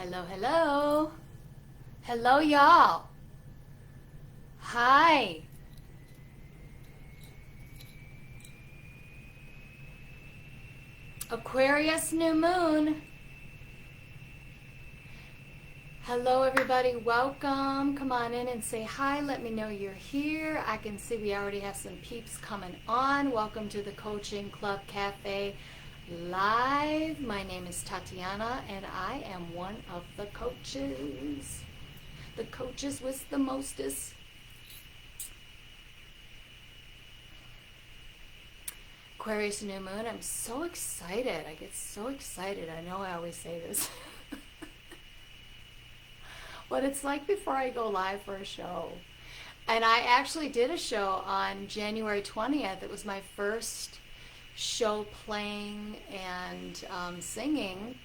Hello, hello. Hello, y'all. Hi. Aquarius New Moon. Hello, everybody. Welcome. Come on in and say hi. Let me know you're here. I can see we already have some peeps coming on. Welcome to the Coaching Club Cafe Live. My name is Tatiana, and I am one of the coaches. The coaches with the mostest. Aquarius New Moon. I'm so excited. I get so excited. I know I always say this. What it's like before I go live for a show. And I actually did a show on January 20th. It was my first show playing and singing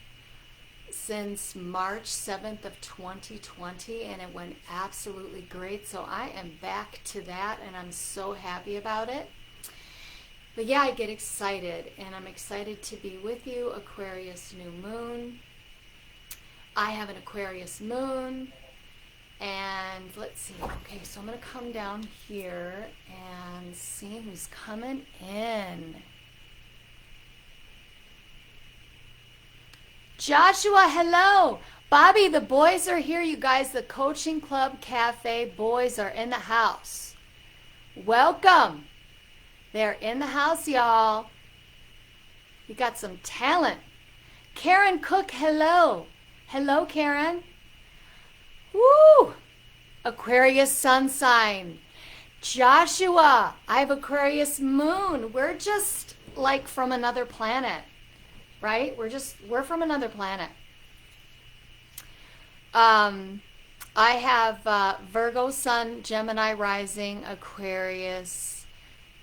since March 7th of 2020, and it went absolutely great. So I am back to that, and I'm so happy about it. But yeah, I get excited, and I'm excited to be with you, Aquarius New Moon. I have an Aquarius moon, and let's see. Okay, so I'm going to come down here and see who's coming in. Joshua, hello. Bobby, the boys are here, you guys. The Coaching Club Cafe boys are in the house. Welcome. They're in the house, y'all. You got some talent. Karen Cook, hello. Hello, Karen. Woo! Aquarius sun sign. Joshua, I have Aquarius moon. We're just like from another planet, right? We're from another planet. I have Virgo sun, Gemini rising, Aquarius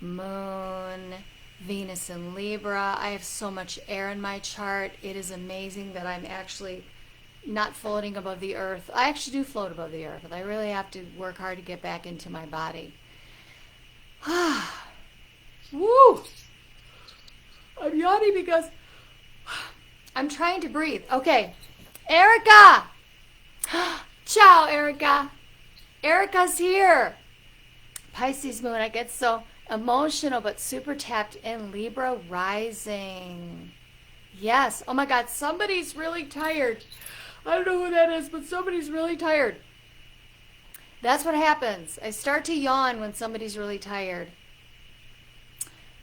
moon, Venus in Libra. I have so much air in my chart. It is amazing that I'm actually not floating above the earth. I actually do float above the earth, but I really have to work hard to get back into my body. Woo! I'm yawning because I'm trying to breathe. Okay, Erica! Ciao, Erica. Erica's here. Pisces moon. I get so emotional, but super tapped in. Libra rising. Yes. Oh my God, somebody's really tired. I don't know who that is, but somebody's really tired. That's what happens. I start to yawn when somebody's really tired.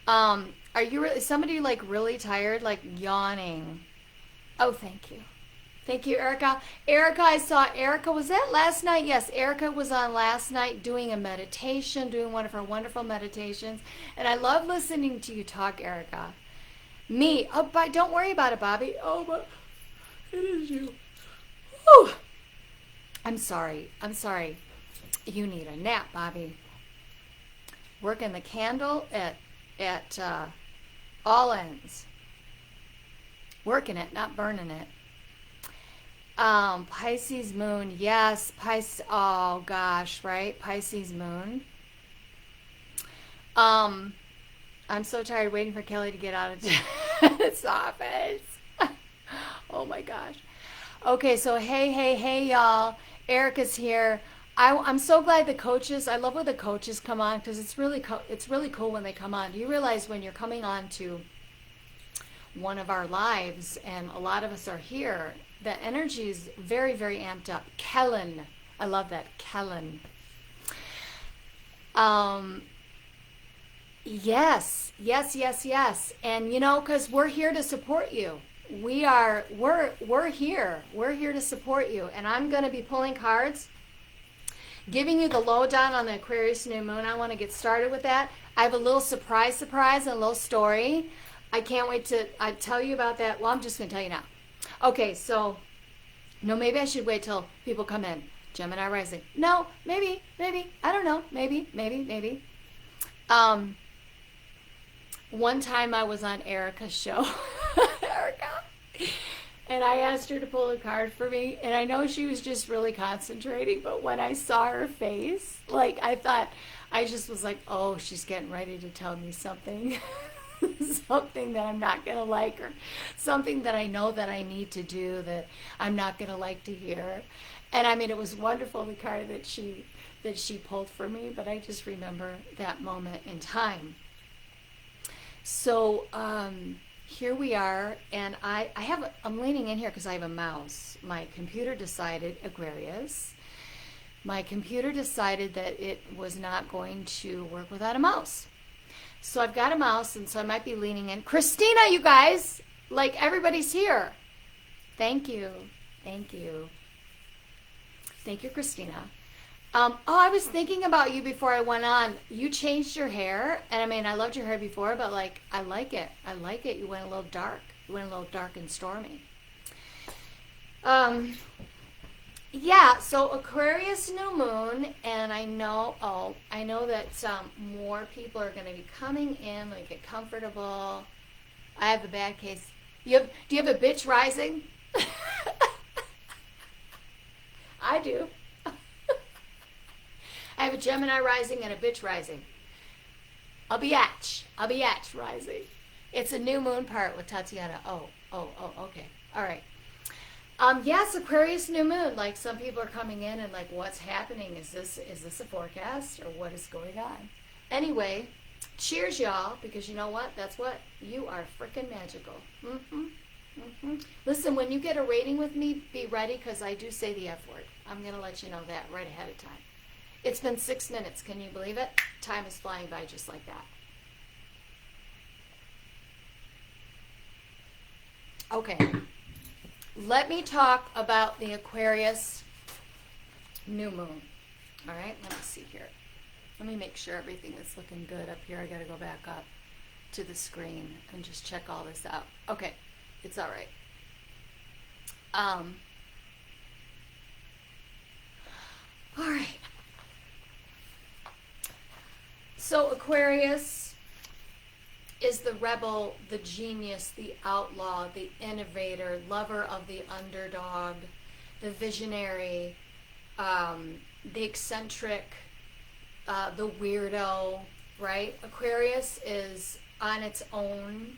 Are you really, somebody like really tired, like yawning? Oh, thank you. Thank you, Erica. Erica, I saw Erica. Was that last night? Yes, Erica was on last night doing a meditation, doing one of her wonderful meditations. And I love listening to you talk, Erica. Me. Oh, but don't worry about it, Bobby. Oh, but it is you. Whew. I'm sorry. You need a nap, Bobby. Working the candle at all ends. Working it, not burning it. Pisces moon, yes, Pisces, oh gosh, right? Pisces moon. I'm so tired waiting for Kelly to get out of this office. Oh my gosh. Okay, so hey, y'all. Erica's here. I'm so glad the coaches, I love when the coaches come on because it's really cool when they come on. Do you realize when you're coming on to one of our lives and a lot of us are here, the energy is very, very amped up. Kellen. I love that. Kellen. Yes. And you know, because we're here to support you. We're here. We're here to support you. And I'm going to be pulling cards, giving you the lowdown on the Aquarius New Moon. I want to get started with that. I have a little surprise and a little story. I can't wait to tell you about that. Well, I'm just going to tell you now. Okay, so, no, maybe I should wait till people come in. Gemini rising. No, maybe. I don't know. Maybe. One time I was on Erica's show. Erica. And I asked her to pull a card for me. And I know she was just really concentrating. But when I saw her face, like, I just was like, oh, she's getting ready to tell me something. something that I'm not going to like, or something that I know that I need to do that I'm not going to like to hear. And I mean, it was wonderful, the card that she pulled for me, but I just remember that moment in time. So here we are, and I'm leaning in here because I have a mouse. My computer decided, Aquarius, my computer decided that it was not going to work without a mouse. So I've got a mouse, and so I might be leaning in. Christina, you guys, like, everybody's here. Thank you. Thank you. Thank you, Christina. I was thinking about you before I went on. You changed your hair, and I mean, I loved your hair before, but like, I like it. I like it. You went a little dark. You went a little dark and stormy. Yeah, so Aquarius New Moon, and I know that more people are going to be coming in, like, get comfortable. I have a bad case. Do you have a bitch rising? I do. I have a Gemini rising and a bitch rising. A biatch rising. It's a new moon part with Tatiana. Oh, okay. All right. Yes, Aquarius New Moon. Like, some people are coming in and like, what's happening? Is this a forecast, or what is going on? Anyway, cheers, y'all, because you know what? That's what you are, freaking magical. Listen, when you get a rating with me, be ready, because I do say the F word. I'm gonna let you know that right ahead of time. It's been 6 minutes. Can you believe it? Time is flying by just like that. Okay. Let me talk about the Aquarius New Moon. All right, let me see here. Let me make sure everything is looking good up here. I got to go back up to the screen and just check all this out. Okay, it's all right. All right. So Aquarius is the rebel, the genius, the outlaw, the innovator, lover of the underdog, the visionary, the eccentric, the weirdo, right? Aquarius is on its own.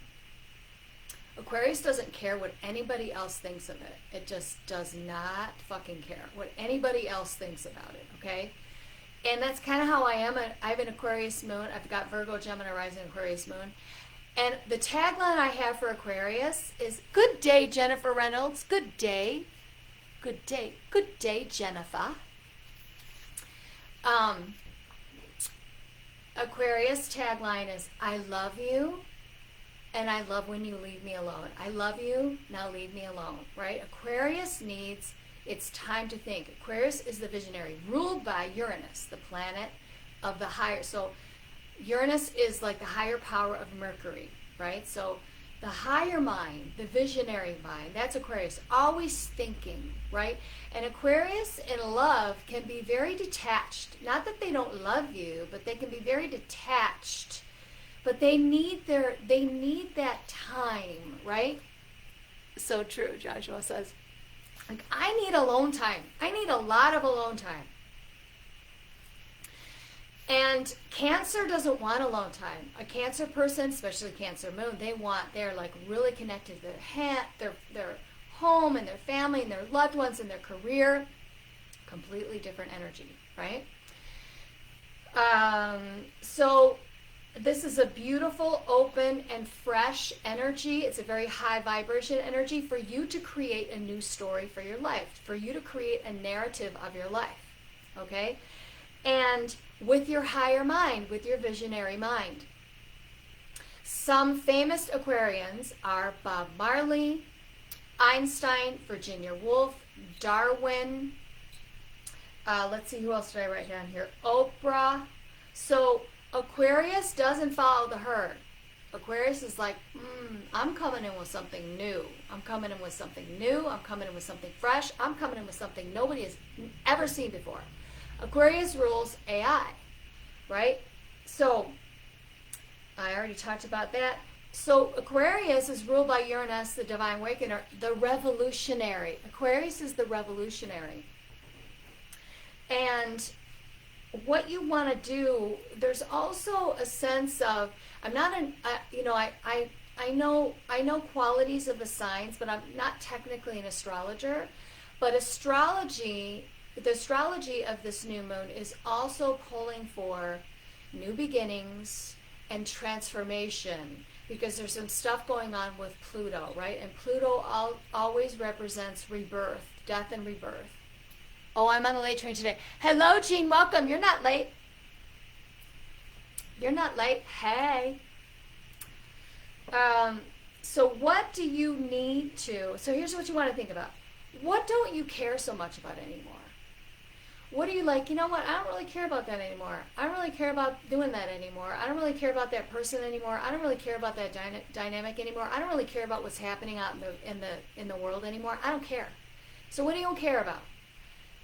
Aquarius doesn't care what anybody else thinks of it. It just does not fucking care what anybody else thinks about it, okay? And that's kind of how I am. I have an Aquarius moon. I've got Virgo, Gemini, rising, Aquarius moon. And the tagline I have for Aquarius is, good day, Jennifer Reynolds. Good day. Good day. Good day, Jennifer. Aquarius tagline is, I love you, and I love when you leave me alone. I love you, now leave me alone, right? Aquarius needs, it's time to think. Aquarius is the visionary, ruled by Uranus, the planet of the higher. So Uranus is like the higher power of Mercury, right? So the higher mind, the visionary mind, that's Aquarius, always thinking, right? And Aquarius in love can be very detached. Not that they don't love you, but they can be very detached. But they need that time, right? So true, Joshua says. Like, I need alone time. I need a lot of alone time. And Cancer doesn't want alone time. A Cancer person, especially Cancer moon, they're like really connected to their home and their family and their loved ones and their career. Completely different energy, right? So this is a beautiful, open, and fresh energy. It's a very high vibration energy for you to create a new story for your life, for you to create a narrative of your life, okay? And with your higher mind, with your visionary mind. Some famous Aquarians are Bob Marley, Einstein, Virginia Woolf, Darwin. Let's see, who else did I write down here? Oprah. So Aquarius doesn't follow the herd. Aquarius is like, I'm coming in with something new. I'm coming in with something new. I'm coming in with something fresh. I'm coming in with something nobody has ever seen before. Aquarius rules AI, right? So I already talked about that. So Aquarius is ruled by Uranus, the divine awakener, the revolutionary. Aquarius is the revolutionary. And what you want to do, there's also a sense of, I'm not an, you know, I know qualities of the signs, but I'm not technically an astrologer. But astrology, the astrology of this new moon is also pulling for new beginnings and transformation, because there's some stuff going on with Pluto, right? And Pluto always represents rebirth, death and rebirth. Oh, I'm on the late train today. Hello, Jean. Welcome. You're not late. You're not late. Hey. So what do you need to... So here's what you want to think about. What don't you care so much about anymore? What are you like, you know what, I don't really care about that anymore. I don't really care about doing that anymore. I don't really care about that person anymore. I don't really care about that dynamic anymore. I don't really care about what's happening out in the world anymore. I don't care. So what do you don't care about?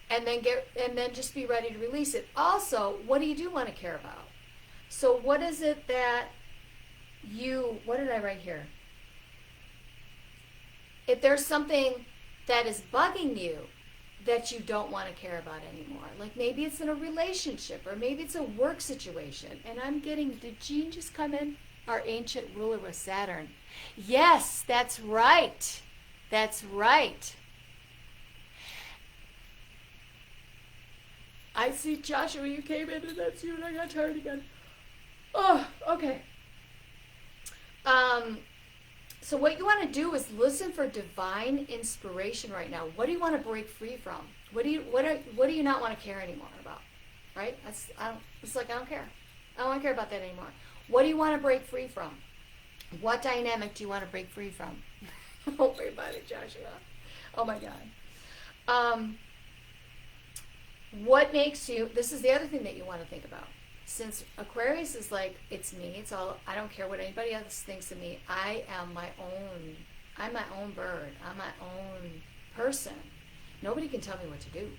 And then just be ready to release it. Also, what do you do want to care about? So what is it that what did I write here? If there's something that is bugging you that you don't want to care about anymore, like maybe it's in a relationship or maybe it's a work situation. And I'm getting, did Jean just come in? Our ancient ruler was Saturn. Yes, that's right. That's right. I see Joshua, you came in and that's you, and I got tired again. Oh, okay. So what you want to do is listen for divine inspiration right now. What do you want to break free from? What do you not want to care anymore about? Right? It's like I don't care. I don't want to care about that anymore. What do you want to break free from? What dynamic do you want to break free from? Oh, everybody, Joshua. Oh my God. What makes you? This is the other thing that you want to think about. Since Aquarius is like, it's me, it's all, I don't care what anybody else thinks of me. I'm my own bird. I'm my own person. Nobody can tell me what to do.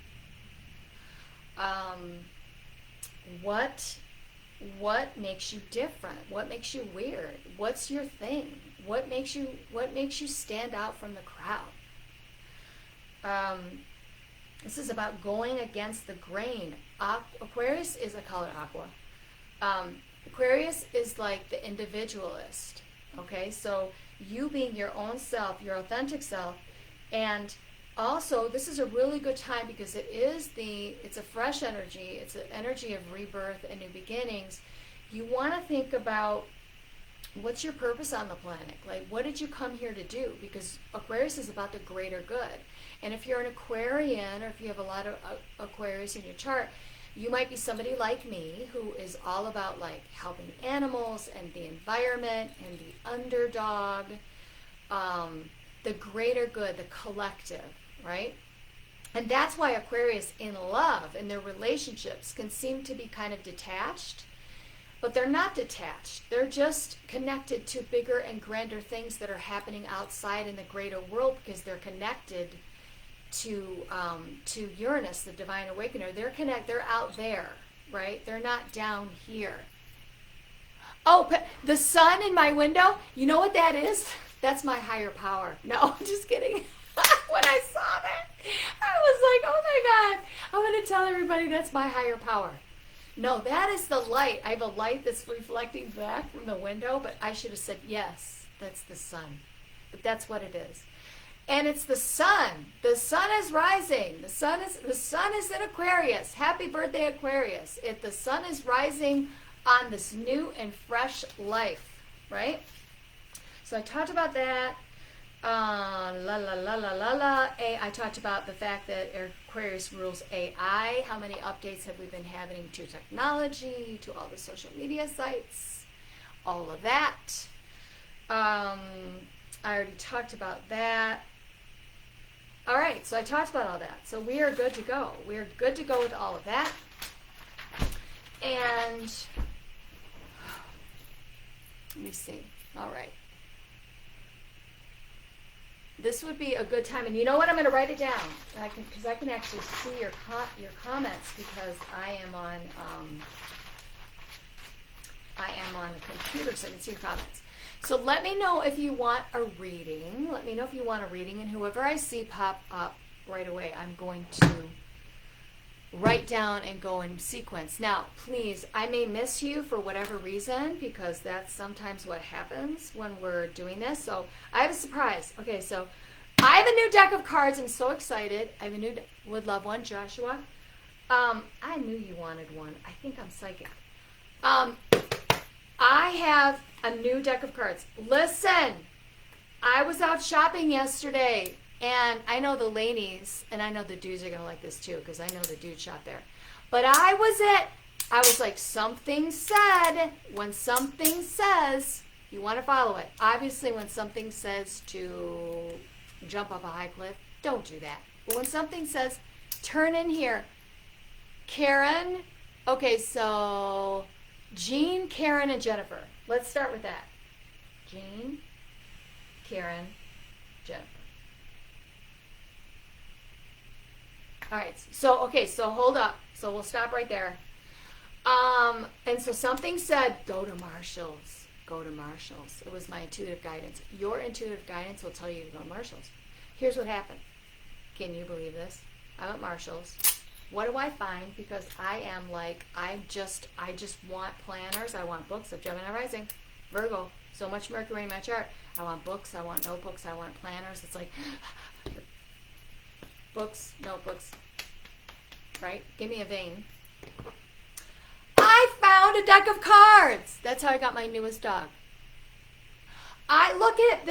What makes you different? What makes you weird? What's your thing? What makes you stand out from the crowd? This is about going against the grain. Aquarius is, I call it aqua. Aquarius is like the individualist. Okay, so you being your own self, your authentic self, and also this is a really good time because it's a fresh energy. It's an energy of rebirth and new beginnings. You want to think about what's your purpose on the planet? Like, what did you come here to do? Because Aquarius is about the greater good. And if you're an Aquarian, or if you have a lot of Aquarius in your chart, you might be somebody like me who is all about like helping animals and the environment and the underdog, the greater good, the collective, right? And that's why Aquarius in love, in their relationships, can seem to be kind of detached. But they're not detached. They're just connected to bigger and grander things that are happening outside in the greater world because they're connected to Uranus, the divine awakener. They're out there, right? They're not down here. Oh, the sun in my window, you know what that is? That's my higher power. No, I'm just kidding. When I saw that, I was like, oh my God, I'm going to tell everybody that's my higher power. No, that is the light. I have a light that's reflecting back from the window, but I should have said, yes, that's the sun. But that's what it is. And it's the sun. The sun is rising. The sun is in Aquarius. Happy birthday, Aquarius. The sun is rising on this new and fresh life, right? So I talked about that. I talked about the fact that Aquarius rules AI. How many updates have we been having to technology, to all the social media sites, all of that. I already talked about that. All right, so I talked about all that. So we are good to go. We are good to go with all of that. And let me see. All right. This would be a good time, and you know what? I'm going to write it down, because I can actually see your comments because I am on the computer, so I can see your comments. So let me know if you want a reading. Let me know if you want a reading, and whoever I see pop up right away, I'm going to write down and go in sequence. Now, please, I may miss you for whatever reason, because that's sometimes what happens when we're doing this. So I have a surprise. Okay, so I have a new deck of cards. I'm so excited. I have a new would love one, Joshua. I knew you wanted one. I think I'm psychic. I have a new deck of cards. Listen, I was out shopping yesterday, and I know the ladies, and I know the dudes are going to like this too, because I know the dude shop there. But I was like, something said, when something says, you want to follow it. Obviously, when something says to jump off a high cliff, don't do that. But when something says, turn in here, Karen, okay, so Jean, Karen, and Jennifer. Let's start with that. Jean, Karen, Jennifer. All right, so, okay, so hold up. So we'll stop right there. And so something said, go to Marshall's. Go to Marshall's. It was my intuitive guidance. Your intuitive guidance will tell you to go to Marshall's. Here's what happened. Can you believe this? I'm at Marshall's. What do I find? Because I am like, I just want planners. I want books of Gemini rising, Virgo. So much Mercury in my chart. I want books. I want notebooks. I want planners. It's like books, notebooks, right? Give me a vein. I found a deck of cards. That's how I got my newest dog. I look at it.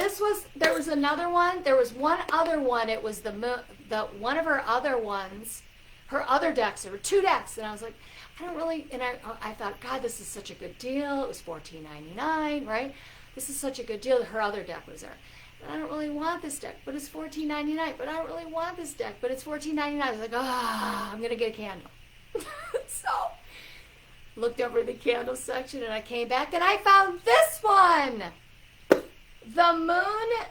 There was another one. There was one other one. It was the one of her other ones. Her other decks, there were two decks, and I was like, I don't really, and I thought, God, this is such a good deal. It was $14.99, right? This is such a good deal. Her other deck was there. And I don't really want this deck, but it's $14.99. But I don't really want this deck, but it's $14.99. I was like, I'm going to get a candle. So, looked over the candle section, and I came back, and I found this one. The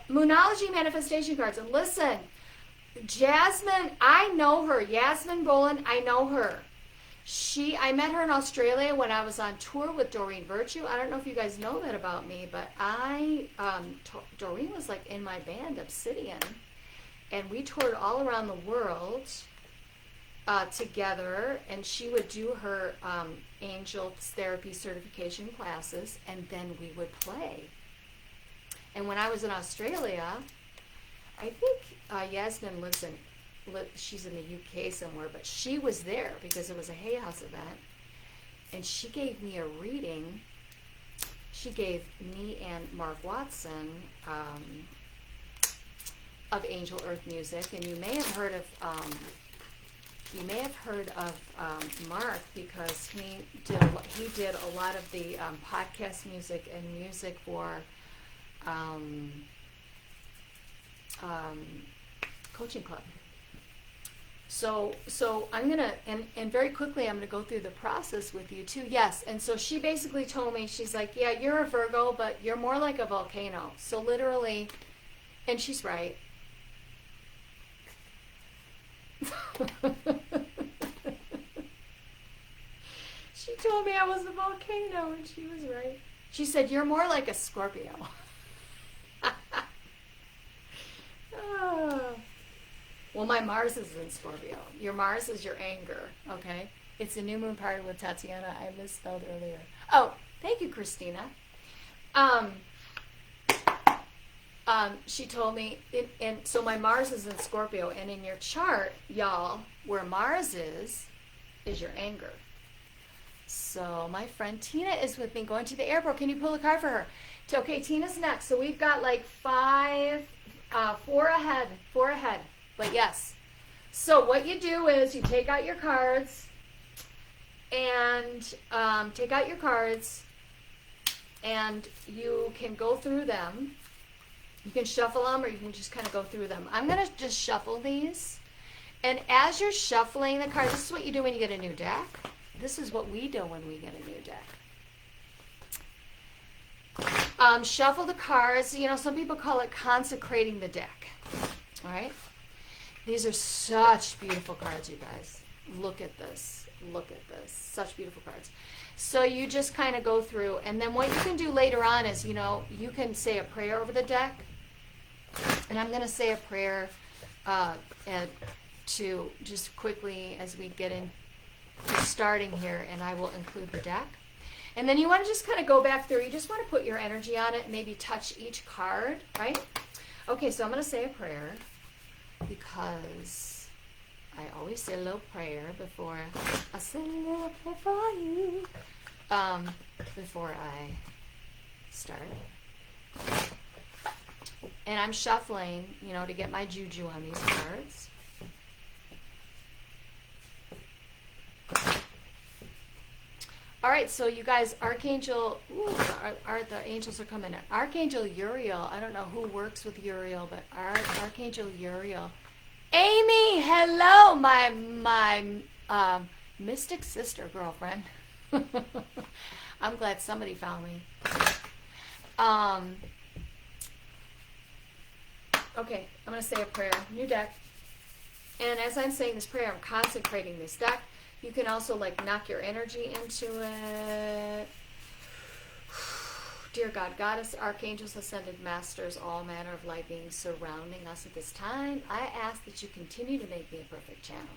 Moonology Manifestation Cards. And listen, Jasmine, I know her. Yasmin Boland, I know her. I met her in Australia when I was on tour with Doreen Virtue. I don't know if you guys know that about me, but Doreen was like in my band, Obsidian, and we toured all around the world together, and she would do her angel therapy certification classes, and then we would play. And when I was in Australia, I think Yasmin she's in the UK somewhere, but she was there because it was a Hay House event, and she gave me a reading. She gave me and Mark Watson of Angel Earth Music, and you may have heard of Mark, because he did a lot of the podcast music and music for Coaching Club. So I'm gonna, and very quickly I'm gonna go through the process with you too. Yes, and so she basically told me, she's like, yeah, you're a Virgo, but you're more like a volcano. So literally, and she's right. She told me I was a volcano, and she was right. She said, you're more like a Scorpio. Well, my Mars is in Scorpio. Your Mars is your anger, okay? It's a new moon party with Tatiana. I misspelled earlier. Oh, thank you, Christina. She told me, and so my Mars is in Scorpio, and in your chart, y'all, where Mars is your anger. So my friend Tina is with me going to the airport. Can you pull a card for her? Okay, Tina's next. So we've got like four ahead. But yes. So what you do is you take out your cards, and you can go through them. You can shuffle them, or you can just kind of go through them. I'm going to just shuffle these. And as you're shuffling the cards, this is what you do when you get a new deck. This is what we do when we get a new deck. Shuffle the cards. You know, some people call it consecrating the deck. All right? These are such beautiful cards, you guys. Look at this. Look at this. Such beautiful cards. So you just kind of go through, and then what you can do later on is, you know, you can say a prayer over the deck. And I'm going to say a prayer to just quickly as we get in starting here, and I will include the deck. And then you want to just kind of go back through. You just want to put your energy on it, maybe touch each card, right? Okay, so I'm going to say a prayer because I always say a little prayer before I say a little prayer for you. Before I start. And I'm shuffling, you know, to get my juju on these cards. All right, so you guys, Archangel, the angels are coming in. Archangel Uriel, I don't know who works with Uriel, but Archangel Uriel. Amy, hello, my mystic sister girlfriend. I'm glad somebody found me. Okay, I'm going to say a prayer. New deck. And as I'm saying this prayer, I'm consecrating this deck. You can also like knock your energy into it. Dear God, Goddess, Archangels, Ascended Masters, all manner of light beings surrounding us at this time, I ask that you continue to make me a perfect channel.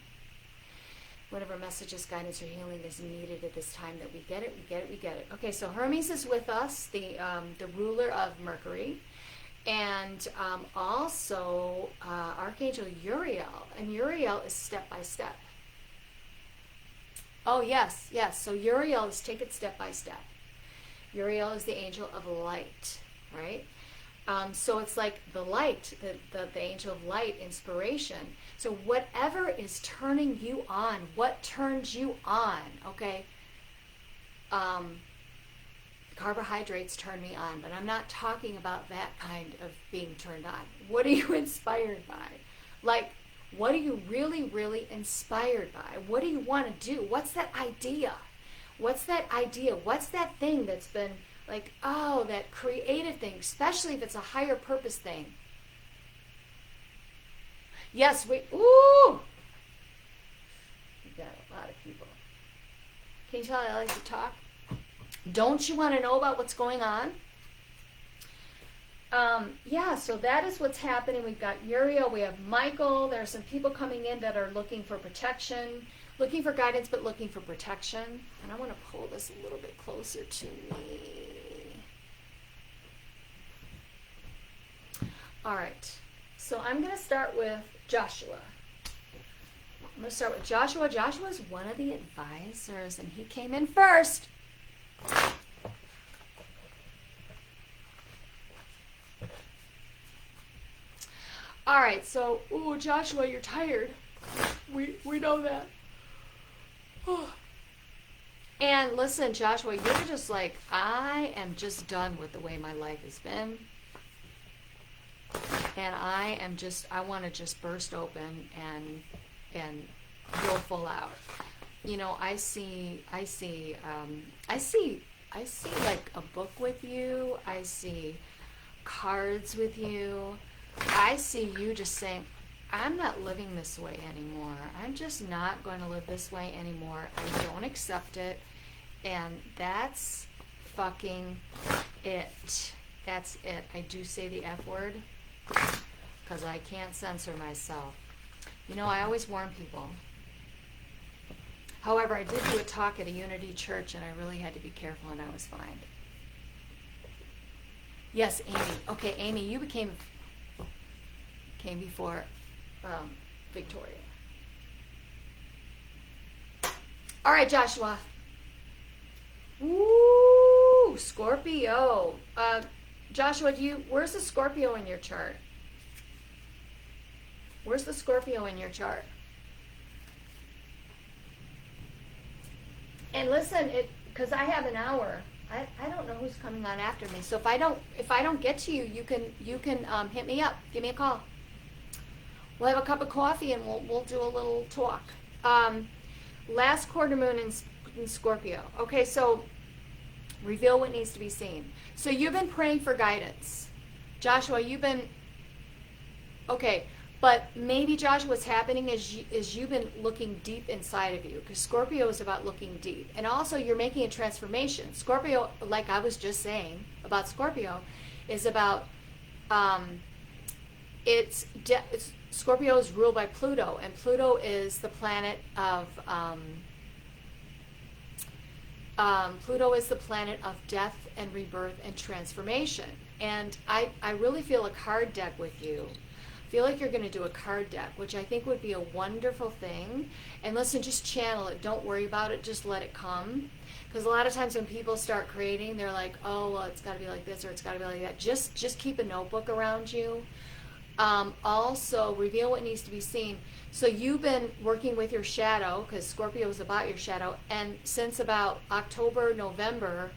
Whatever messages, guidance, or healing is needed at this time, that we get it, we get it, we get it. Okay, so Hermes is with us, the ruler of Mercury. And also Archangel Uriel. And Uriel is step by step. Oh, yes, yes. So Uriel is take it step by step. Uriel is the angel of light, right? So it's like the light, the angel of light, inspiration. So whatever is turning you on, what turns you on, okay? Carbohydrates turn me on, but I'm not talking about that kind of being turned on. What are you inspired by? Like, what are you really, really inspired by? What do you want to do? What's that idea? What's that idea? What's that thing that's been like, oh, that creative thing, especially if it's a higher purpose thing? Yes, we got a lot of people. Can you tell I like to talk? Don't you want to know about what's going on? Yeah, so that is what's happening. We've got Uriel, we have Michael. There are some people coming in that are looking for protection, looking for guidance, but looking for protection. And I want to pull this a little bit closer to me. All right, so I'm going to start with Joshua. I'm going to start with Joshua. Joshua's one of the advisors, and he came in first. All right, so, ooh, Joshua, you're tired. We know that. And listen, Joshua, you're just like, I am just done with the way my life has been. And I want to just burst open and go full out. You know, I see like a book with you. I see cards with you. I see you just saying, I'm not living this way anymore. I'm just not going to live this way anymore. I don't accept it. And that's fucking it. That's it. I do say the F word because I can't censor myself. You know, I always warn people. However, I did do a talk at a Unity church, and I really had to be careful, and I was fine. Yes, Amy. Okay, Amy, you came before Victoria. All right, Joshua. Ooh, Scorpio. Joshua, where's the Scorpio in your chart? Where's the Scorpio in your chart? And listen, because I have an hour. I don't know who's coming on after me. So if I don't get to you, you can hit me up. Give me a call. We'll have a cup of coffee and we'll do a little talk. Last quarter moon in Scorpio. Okay, so reveal what needs to be seen. So you've been praying for guidance. Joshua, okay, but maybe Joshua, what's happening is you've been looking deep inside of you, because Scorpio is about looking deep. And also you're making a transformation. Scorpio, like I was just saying about Scorpio, is about, it's Scorpio is ruled by Pluto, and Pluto is the planet of Pluto is the planet of death and rebirth and transformation. And I really feel a card deck with you. I feel like you're going to do a card deck, which I think would be a wonderful thing. And listen, just channel it. Don't worry about it. Just let it come. Because a lot of times when people start creating, they're like, oh, well, it's got to be like this or it's got to be like that. Just keep a notebook around you. Also, reveal what needs to be seen. So you've been working with your shadow, because Scorpio is about your shadow, and since about October, November,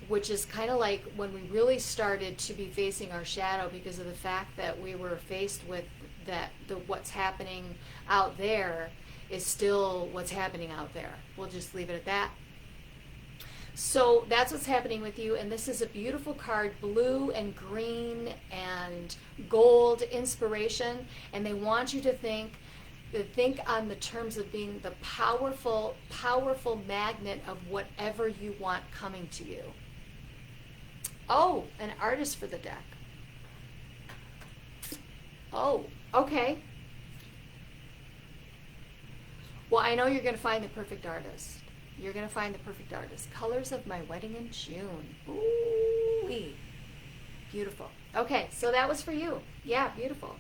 which is kind of like when we really started to be facing our shadow because of the fact that we were faced with that what's happening out there is still what's happening out there. We'll just leave it at that. So that's what's happening with you, and this is a beautiful card, blue and green and gold inspiration, and they want you to think on the terms of being the powerful magnet of whatever you want coming to you. Oh, an artist for the deck. Oh, okay. Well, I know you're going to find the perfect artist. You're going to find the perfect artist. Colors of my wedding in June. Ooh-wee. Beautiful. Okay, so that was for you. Yeah, beautiful.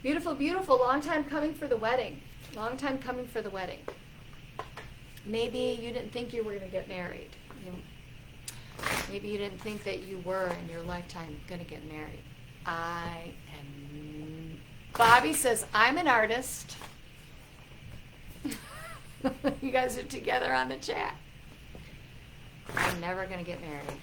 Beautiful, beautiful. Long time coming for the wedding. Long time coming for the wedding. Maybe you didn't think you were going to get married. Maybe you didn't think that you were in your lifetime going to get married. I am... Bobby says, I'm an artist. You guys are together on the chat. I'm never going to get married.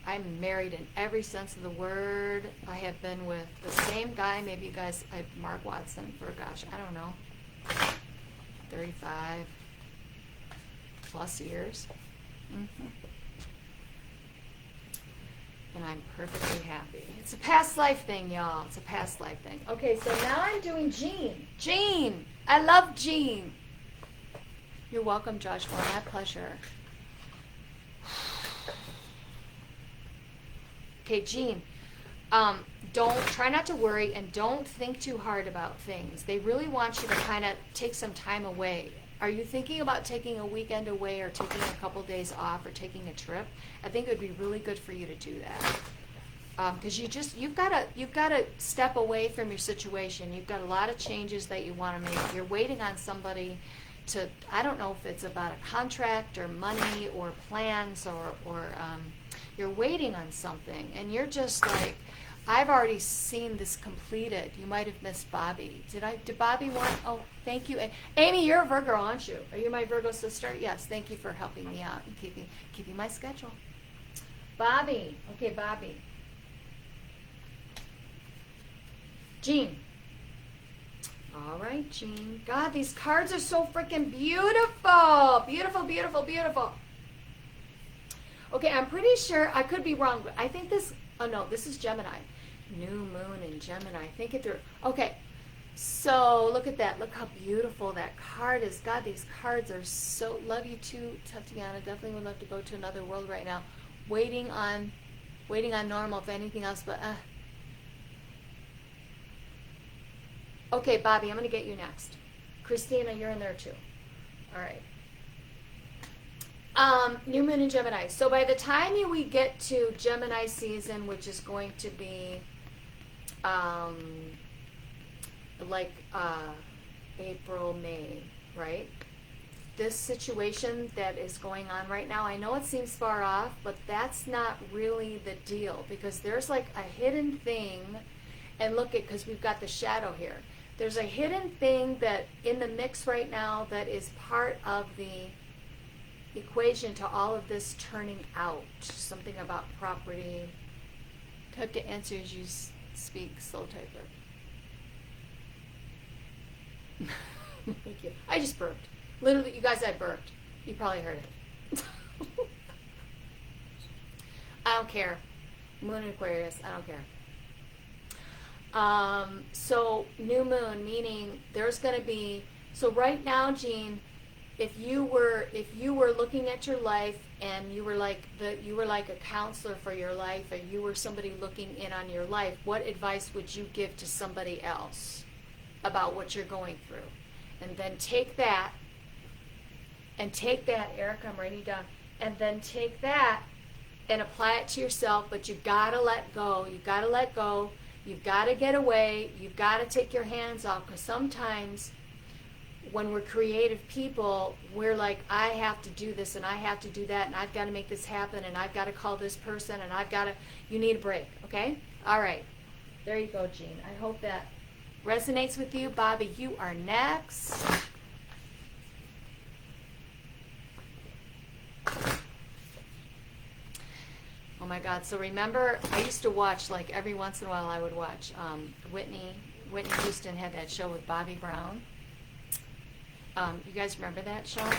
I'm married in every sense of the word. I have been with the same guy. Maybe you guys, Mark Watson, for gosh, I don't know, 35 plus years. Mm-hmm. And I'm perfectly happy. It's a past life thing, y'all. It's a past life thing. Okay, so now I'm doing Jean. Jean! I love Jean. You're welcome, Joshua. My pleasure. Okay, Jean. Try not to worry and don't think too hard about things. They really want you to kind of take some time away. Are you thinking about taking a weekend away or taking a couple days off or taking a trip? I think it would be really good for you to do that. Because you've got to step away from your situation. You've got a lot of changes that you want to make. You're waiting on somebody to, I don't know if it's about a contract or money or plans or you're waiting on something and you're just like, I've already seen this completed. You might have missed Bobby. Did Bobby want, oh, thank you. Amy, you're a Virgo, aren't you? Are you my Virgo sister? Yes, thank you for helping me out and keeping my schedule. Bobby, okay, Bobby. Jean. All right, Jean. God, these cards are so freaking beautiful. Beautiful, beautiful, beautiful. Okay, I'm pretty sure, I could be wrong, but I think this, oh no, this is Gemini. New Moon in Gemini. Think it through. Okay, so look at that. Look how beautiful that card is. God, these cards are so, love you too, Tatiana. Definitely would love to go to another world right now. Waiting on normal, if anything else, but, Okay, Bobby, I'm going to get you next. Christina, you're in there too. All right. New Moon in Gemini. So by the time we get to Gemini season, which is going to be April, May, right? This situation that is going on right now, I know it seems far off, but that's not really the deal because there's like a hidden thing. And look at, because we've got the shadow here. There's a hidden thing that in the mix right now that is part of the equation to all of this turning out. Something about property. Type to answer as you speak, slow typer. Thank you. I just burped. Literally, you guys, I burped. You probably heard it. I don't care. Moon in Aquarius, I don't care. So new moon, meaning there's going to be, so right now, Jean, if you were looking at your life and you were like a counselor for your life, or you were somebody looking in on your life, what advice would you give to somebody else? about what you're going through. And then take that, Erica, I'm writing down, and then take that and apply it to yourself, but you gotta let go. You gotta let go. You've gotta get away. You've gotta take your hands off, because sometimes when we're creative people, we're like, I have to do this and I have to do that and I've got to make this happen and I've got to call this person and you need a break, okay? All right. There you go, Jean. I hope that resonates with you. Bobby, you are next. Oh my God. So remember, I used to watch, like every once in a while I would watch Whitney Houston had that show with Bobby Brown. You guys remember that show?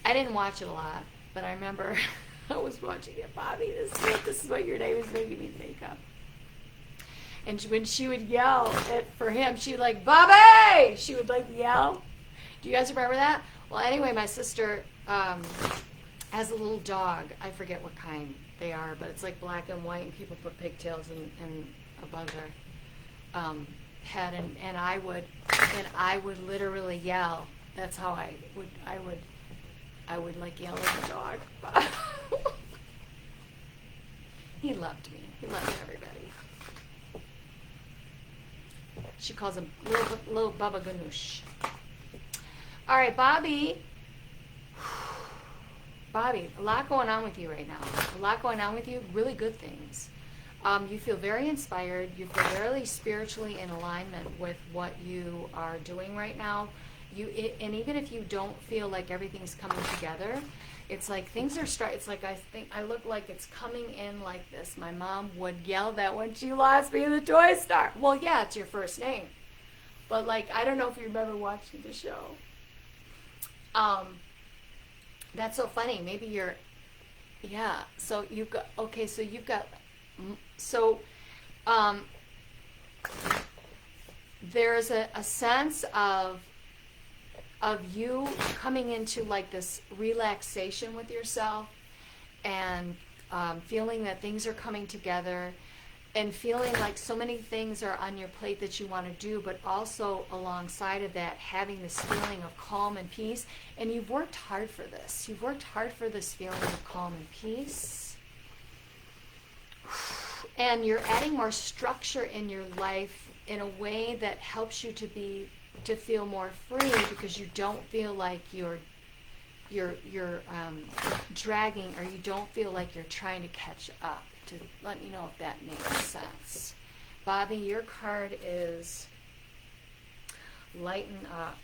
I didn't watch it a lot, but I remember I was watching it. Bobby, this is what your name is making me think of. And when she would yell for him, she would like, Bobby! She would like yell. Do you guys remember that? Well, anyway, my sister has a little dog. I forget what kind they are, but it's like black and white, and people put pigtails and above their head, and I would literally yell. That's how I would like yell at the dog. He loved me. He loved everybody. She calls him little Baba Ganoush. All right, Bobby. Bobby, a lot going on with you right now. A lot going on with you. Really good things. You feel very inspired. You feel very spiritually in alignment with what you are doing right now. And even if you don't feel like everything's coming together, it's like things are it's like I look like it's coming in like this. My mom would yell that when she lost me in the toy store. Well, yeah, it's your first name. But like, I don't know if you remember watching the show. That's so funny. Maybe yeah. So you've got, there's a sense of you coming into like this relaxation with yourself and feeling that things are coming together and feeling like so many things are on your plate that you want to do, but also alongside of that having this feeling of calm and peace. And you've worked hard for this. You've worked hard for this feeling of calm and peace. And you're adding more structure in your life in a way that helps you to feel more free, because you don't feel like you're dragging, or you don't feel like you're trying to catch up. To let me know if that makes sense. Bobby, your card is lighten up.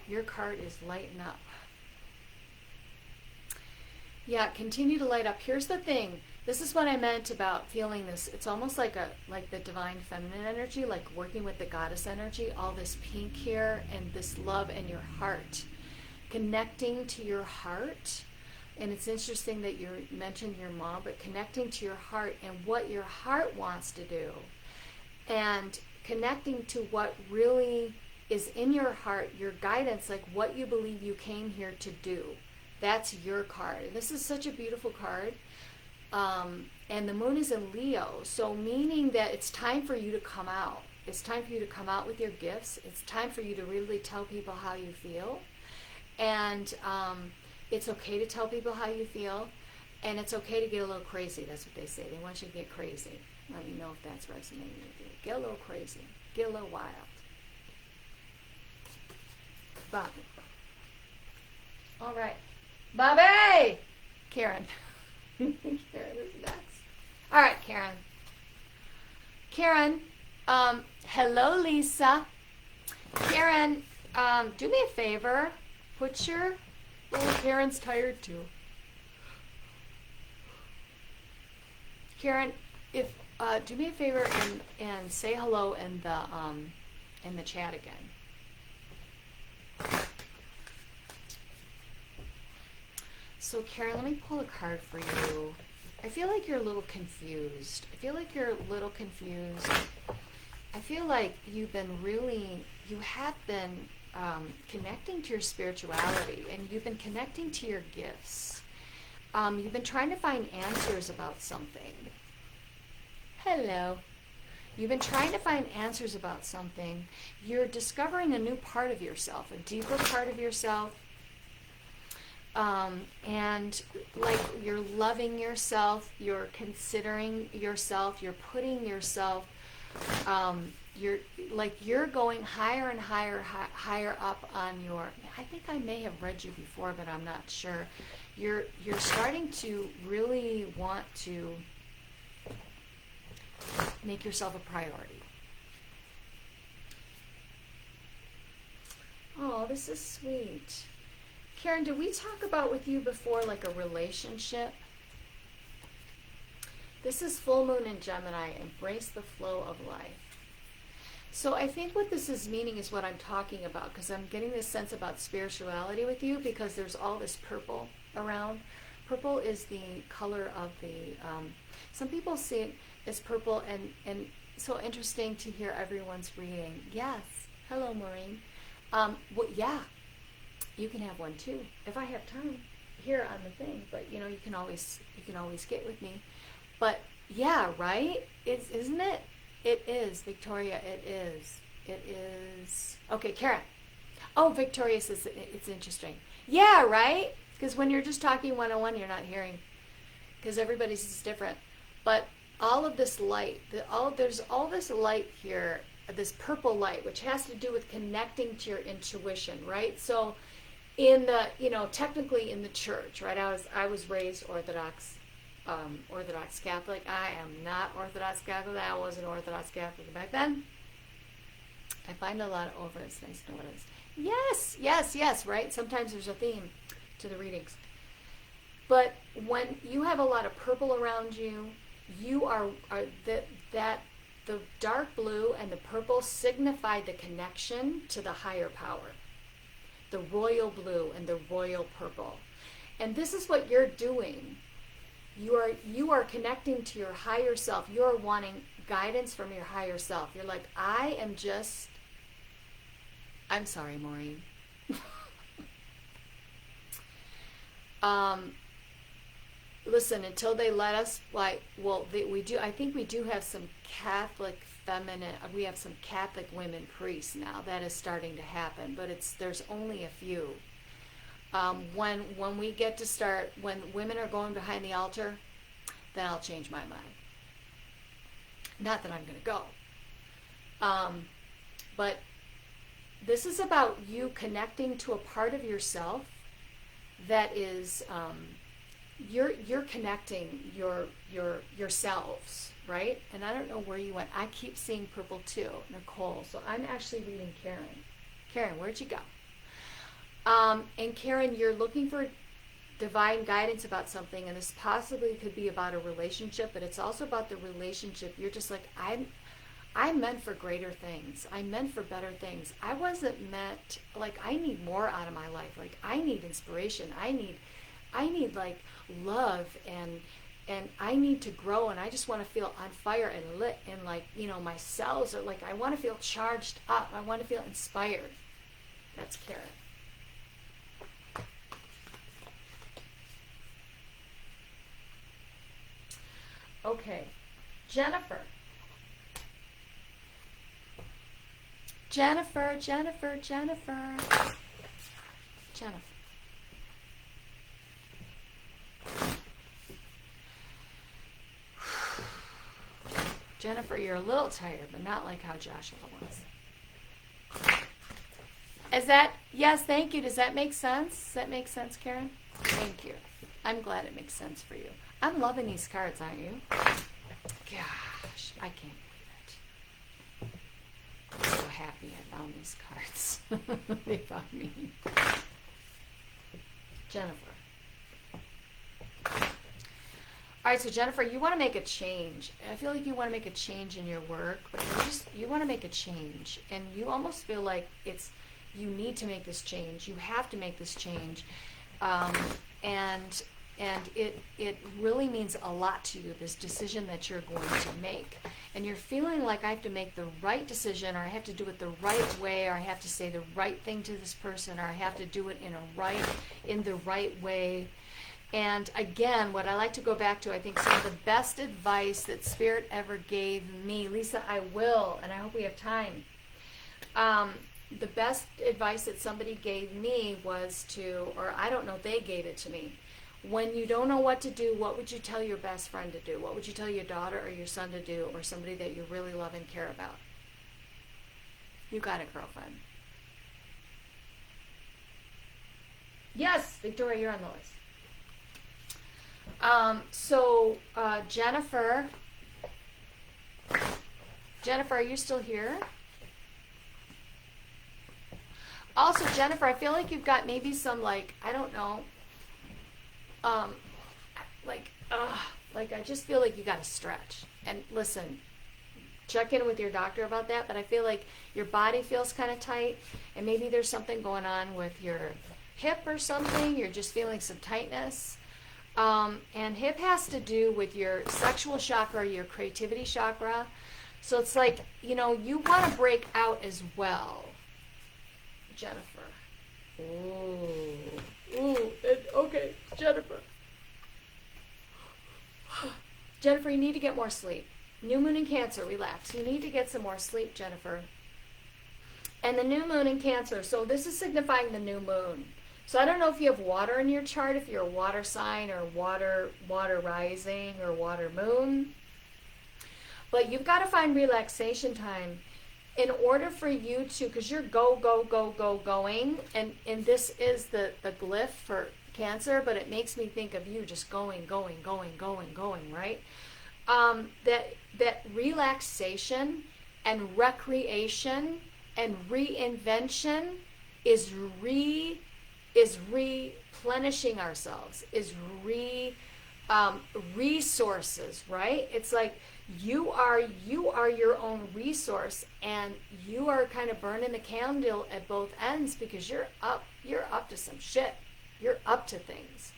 Your card is lighten up. Yeah, continue to light up. Here's the thing. This is what I meant about feeling this. It's almost like the divine feminine energy, like working with the goddess energy, all this pink here and this love in your heart. Connecting to your heart. And it's interesting that you mentioned your mom, but connecting to your heart and what your heart wants to do. And connecting to what really is in your heart, your guidance, like what you believe you came here to do. That's your card. This is such a beautiful card. And the moon is in Leo, so meaning that it's time for you to come out. It's time for you to come out with your gifts. It's time for you to really tell people how you feel. And it's okay to tell people how you feel. And it's okay to get a little crazy. That's what they say. They want you to get crazy. Let me know if that's resonating with you. Get a little crazy. Get a little wild. Bobby. All right. Bobby! Karen. Karen is next. All right, Karen. Karen, hello, Lisa. Karen, do me a favor. Put your little Karen's tired too. Karen, if do me a favor and say hello in the chat again. So Karen, let me pull a card for you. I feel like you're a little confused. I feel like you have been connecting to your spirituality, and you've been connecting to your gifts. You've been trying to find answers about something. Hello. You've been trying to find answers about something. You're discovering a new part of yourself, a deeper part of yourself. And like you're loving yourself, you're considering yourself, you're putting yourself, you're going higher and higher up on your, I think I may have read you before, but I'm not sure. You're starting to really want to make yourself a priority. Oh, this is sweet. Karen, did we talk about with you before like a relationship? This is full moon in Gemini. Embrace the flow of life. So I think what this is meaning is what I'm talking about, because I'm getting this sense about spirituality with you, because there's all this purple around. Purple is the color of the, some people see it as purple, and so interesting to hear everyone's reading. Yes. Hello, Maureen. Well, yeah, you can have one too, if I have time here on the thing, but you know, you can always get with me. But yeah, right? Isn't it? It is, Victoria, it is. It is. Okay, Karen. Oh, Victoria says it's interesting. Yeah, right? Because when you're just talking one-on-one, you're not hearing. Because everybody's is different. But all of this light, there's all this light here, this purple light, which has to do with connecting to your intuition, right? So in the, technically in the church, right? I was raised Orthodox Catholic. I am not Orthodox Catholic. I wasn't Orthodox Catholic back then. I find a lot of over. It's nice to know what it is. Yes, right? Sometimes there's a theme to the readings. But when you have a lot of purple around you, you are the dark blue and the purple signify the connection to the higher power. The royal blue and the royal purple. And this is what you're doing. You are connecting to your higher self. You're wanting guidance from your higher self. You're like, I'm sorry, Maureen. Listen, until they let us, I think we do have some Catholic we have some Catholic women priests now. That is starting to happen, but there's only a few. When we get to start, when women are going behind the altar, then I'll change my mind. Not that I'm going to go. But this is about you connecting to a part of yourself that is, you're connecting yourselves, right? And I don't know where you went. I keep seeing purple too, Nicole. So I'm actually reading Karen. Karen, where'd you go? And Karen, you're looking for divine guidance about something, and this possibly could be about a relationship, but it's also about the relationship. You're just like, I'm meant for greater things. I'm meant for better things. I wasn't meant, like, I need more out of my life. Like, I need inspiration. I need like love, and I need to grow, and I just want to feel on fire and lit, and like, my cells are like, I want to feel charged up. I want to feel inspired. That's Karen. Okay, Jennifer. Jennifer, you're a little tired, but not like how Joshua was. Yes, thank you. Does that make sense? Does that make sense, Karen? Thank you. I'm glad it makes sense for you. I'm loving these cards, aren't you? Gosh, I can't believe it. I'm so happy I found these cards. They found me. Jennifer. All right, so Jennifer, you want to make a change. I feel like you want to make a change in your work, but you want to make a change, and you almost feel like you need to make this change. You have to make this change, and it really means a lot to you, this decision that you're going to make. And you're feeling like I have to make the right decision, or I have to do it the right way, or I have to say the right thing to this person, or I have to do it in the right way. And again, what I like to go back to, I think some of the best advice that Spirit ever gave me, Lisa, I will, and I hope we have time. The best advice that somebody gave me was to, or I don't know, they gave it to me. When you don't know what to do, what would you tell your best friend to do? What would you tell your daughter or your son to do, or somebody that you really love and care about? You got it, girlfriend. Yes, Victoria, you're on the list. Jennifer, are you still here? Also, Jennifer, I feel like you've got maybe some, like, I don't know, like I just feel like you got to stretch. And listen, check in with your doctor about that, but I feel like your body feels kind of tight, and maybe there's something going on with your hip or something. You're just feeling some tightness. And hip has to do with your sexual chakra, your creativity chakra. So it's like, you know, you want to break out as well, Jennifer. Okay, Jennifer. Jennifer, you need to get more sleep. New moon in Cancer, relax. You need to get some more sleep, Jennifer. And the new moon in Cancer, so this is signifying the new moon. So I don't know if you have water in your chart, if you're a water sign or water rising or water moon. But you've got to find relaxation time in order for you to, because you're going, and this is the glyph for Cancer, but it makes me think of you just going, right? That relaxation and recreation and reinvention is replenishing ourselves, is resources, right? It's like you are your own resource, and you are kind of burning the candle at both ends because you're up to some shit. You're up to things.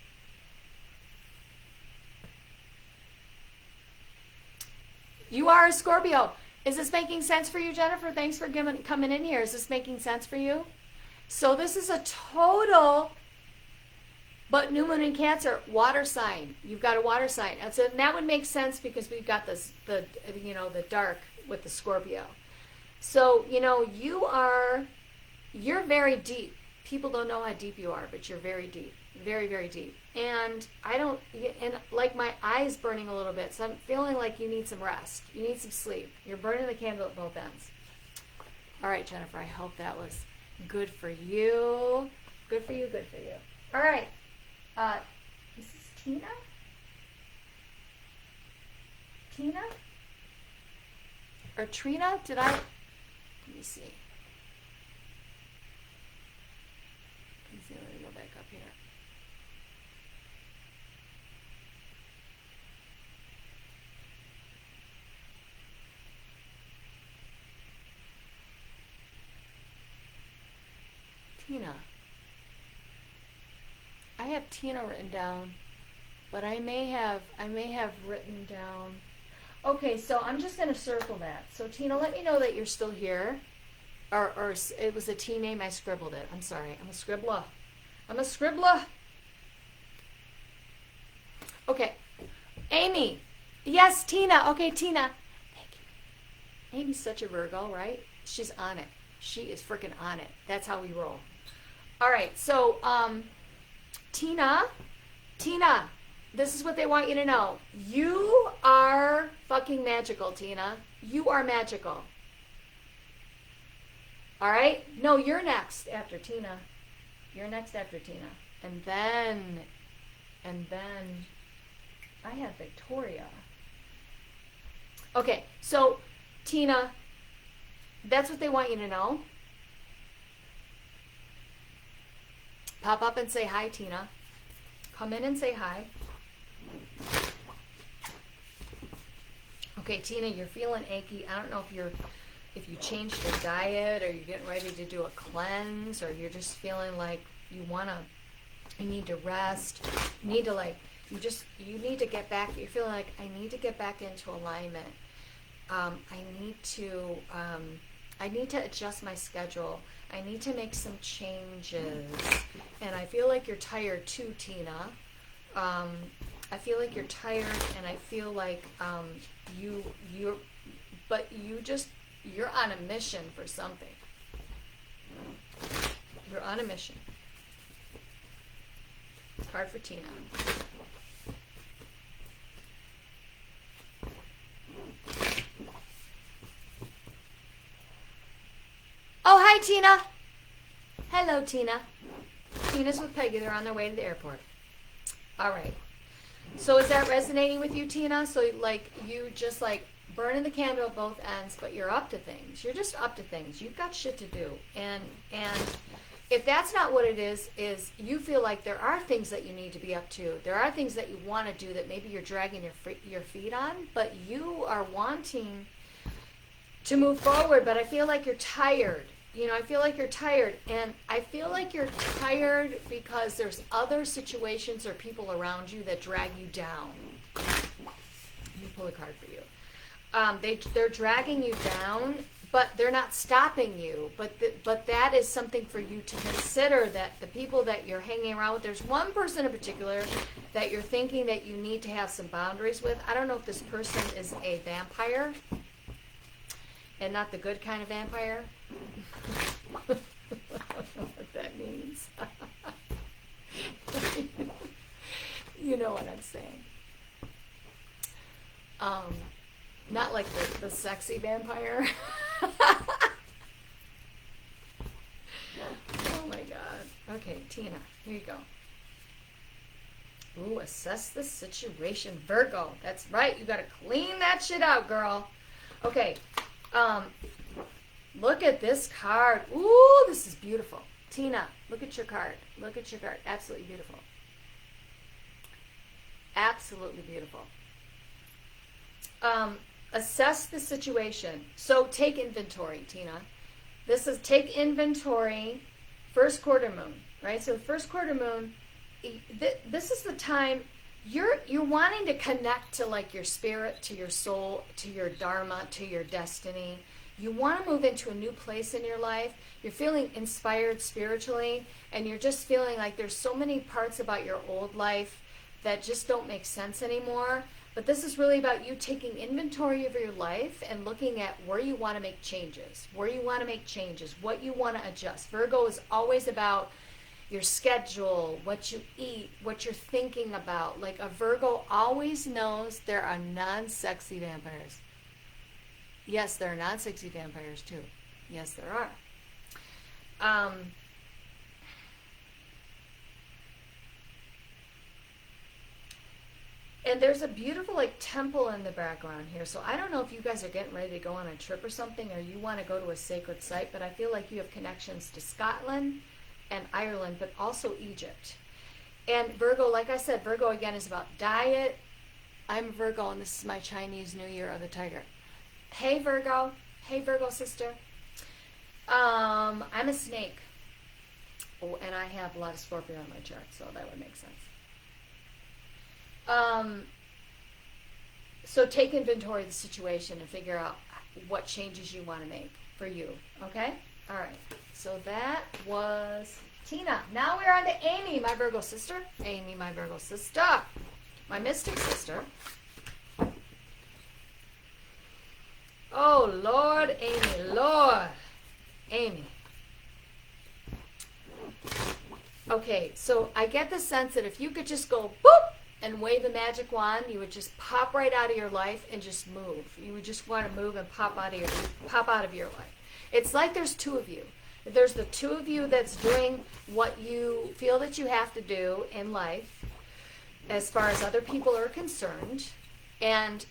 You are a Scorpio. Is this making sense for you, Jennifer? Thanks for coming in here. Is this making sense for you? So this is a total, but new moon in Cancer, water sign. You've got a water sign. And so that would make sense because we've got the dark with the Scorpio. So, you know, you're very deep. People don't know how deep you are, but you're very deep. Very, very deep. And like my eyes burning a little bit, so I'm feeling like you need some rest. You need some sleep. You're burning the candle at both ends. All right, Jennifer, I hope that was good for you. Good for you, good for you. All right. Is this Tina? Tina? Or Trina? Let me see. Let me go back up here. Tina. I have Tina written down, but I may have written down. Okay, so I'm just going to circle that. So Tina, let me know that you're still here. Or it was a T name, I scribbled it. I'm sorry. I'm a scribbler. Okay. Amy. Yes, Tina. Okay, Tina. Thank you. Amy's such a Virgo, right? She's on it. She is freaking on it. That's how we roll. All right. So, Tina, this is what they want you to know. You are fucking magical, Tina. You are magical. All right? No, you're next after Tina. You're next after Tina. And then I have Victoria. Okay, so Tina, that's what they want you to know. Pop up and say hi, Tina. Come in and say hi. Okay, Tina, you're feeling achy. I don't know if you changed your diet, or you're getting ready to do a cleanse, or you're just feeling like you need to rest. You need to get back. You're feeling like, I need to get back into alignment. I need to adjust my schedule. I need to make some changes. And I feel like you're tired too, Tina. I feel like you're tired, and I feel like you're on a mission for something. You're on a mission. Card for Tina. Oh, hi, Tina. Hello, Tina. Tina's with Peggy. They're on their way to the airport. All right. So is that resonating with you, Tina? So, like, you just, like, burning the candle at both ends, but you're up to things. You're just up to things. You've got shit to do. And if that's not what it is you feel like there are things that you need to be up to. There are things that you want to do that maybe you're dragging your feet on, but you are wanting to move forward, but I feel like you're tired. You know, I feel like you're tired, and I feel like you're tired because there's other situations or people around you that drag you down. Let me pull a card for you. They're dragging you down, but they're not stopping you. But that is something for you to consider, that the people that you're hanging around with, there's one person in particular that you're thinking that you need to have some boundaries with. I don't know if this person is a vampire, and not the good kind of vampire. I don't know what that means. You know what I'm saying. Not like the sexy vampire. Oh my God. Okay, Tina, here you go. Ooh, assess the situation. Virgo. That's right. You got to clean that shit out, girl. Okay. Look at this card. Ooh, this is beautiful. Tina, look at your card. Look at your card. Absolutely beautiful. Absolutely beautiful. Assess the situation. So take inventory, Tina. This is take inventory, first quarter moon, right? So the first quarter moon, this is the time you're wanting to connect to, like, your spirit, to your soul, to your dharma, to your destiny. You want to move into a new place in your life. You're feeling inspired spiritually, and you're just feeling like there's so many parts about your old life that just don't make sense anymore. But this is really about you taking inventory of your life and looking at where you want to make changes, what you want to adjust. Virgo is always about your schedule, what you eat, what you're thinking about. Like, a Virgo always knows there are non-sexy vampires. Yes, there are non-sexy vampires too. Yes, there are. And there's a beautiful, like, temple in the background here. So I don't know if you guys are getting ready to go on a trip or something, or you want to go to a sacred site, but I feel like you have connections to Scotland and Ireland, but also Egypt. And Virgo, like I said, Virgo again is about diet. I'm Virgo, and this is my Chinese New Year of the Tiger. Hey Virgo. Hey Virgo sister. I'm a snake. Oh, and I have a lot of Scorpio on my chart, so that would make sense. So take inventory of the situation and figure out what changes you want to make for you. Okay? All right. So that was Tina. Now we're on to Amy, my Virgo sister. Amy, my Virgo sister. My mystic sister. Oh, Lord, Amy, Lord. Amy. Okay, so I get the sense that if you could just go boop and wave a magic wand, you would just pop right out of your life and just move. You would just want to move and pop out of your life. It's like there's two of you. There's the two of you that's doing what you feel that you have to do in life as far as other people are concerned. And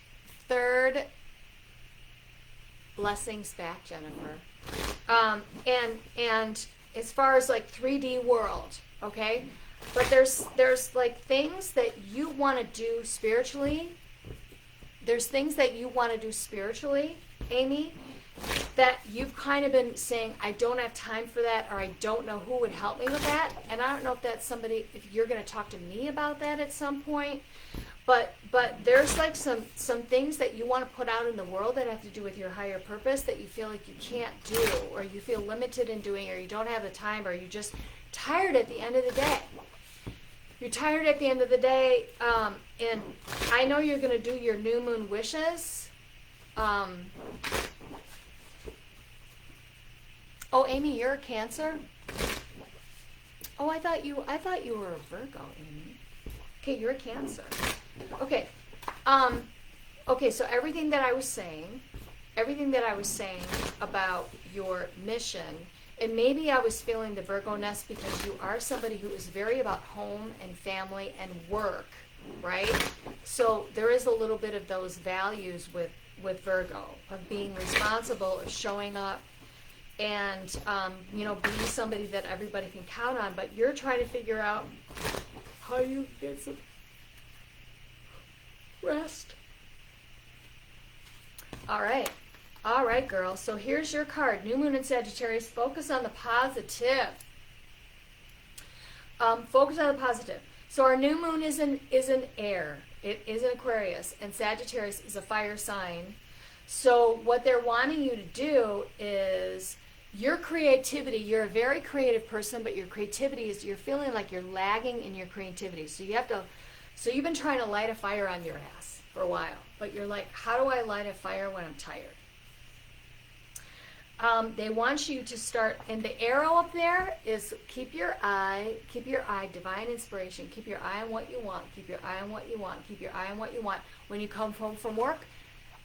third, blessings back, Jennifer. And as far as, like, 3D world, okay? But there's like things that you want to do spiritually. There's things that you want to do spiritually, Amy, that you've kind of been saying, I don't have time for that, or I don't know who would help me with that. And I don't know if that's somebody, if you're going to talk to me about that at some point. But there's like some things that you want to put out in the world that have to do with your higher purpose that you feel like you can't do, or you feel limited in doing, or you don't have the time, or you're just tired at the end of the day. You're tired at the end of the day, and I know you're going to do your new moon wishes. Oh, Amy, you're a Cancer? Oh, I thought you were a Virgo, Amy. Okay, you're a Cancer. Okay. Okay, so everything that I was saying about your mission, and maybe I was feeling the Virgo-ness because you are somebody who is very about home and family and work, right? So there is a little bit of those values with Virgo, of being responsible, of showing up, and being somebody that everybody can count on. But you're trying to figure out how you get some rest. All right, girl. So here's your card. New Moon in Sagittarius. Focus on the positive. Focus on the positive. So our new moon is in air. It is an Aquarius, and Sagittarius is a fire sign. So what they're wanting you to do is your creativity. You're a very creative person, but your creativity is, you're feeling like you're lagging in your creativity. So you've been trying to light a fire on your ass for a while, but you're like, how do I light a fire when I'm tired? They want you to start, and the arrow up there is keep your eye, divine inspiration, keep your eye on what you want, keep your eye on what you want, keep your eye on what you want. When you come home from work,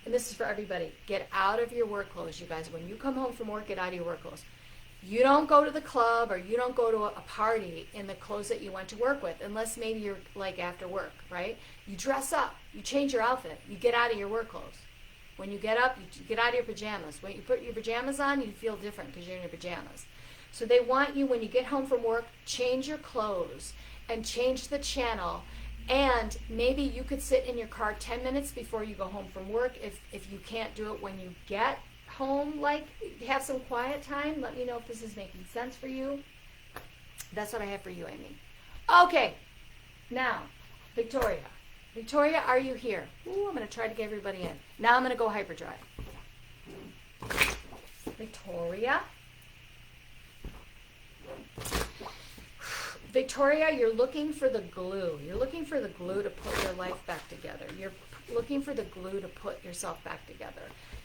and this is for everybody, get out of your work clothes, you guys. When you come home from work, get out of your work clothes. You don't go to the club or you don't go to a party in the clothes that you went to work with, unless maybe you're like after work, right? You dress up, you change your outfit, you get out of your work clothes. When you get up, you get out of your pajamas. When you put your pajamas on, you feel different because you're in your pajamas. So they want you, when you get home from work, change your clothes and change the channel. And maybe you could sit in your car 10 minutes before you go home from work. If you can't do it when you get home, like have some quiet time. Let me know if this is making sense for you. That's what I have for you, Amy. Okay, now, Victoria. Victoria, are you here? Ooh, I'm going to try to get everybody in. Now I'm going to go hyperdrive. Victoria. Victoria, you're looking for the glue. You're looking for the glue to put your life back together. You're looking for the glue to put yourself back together.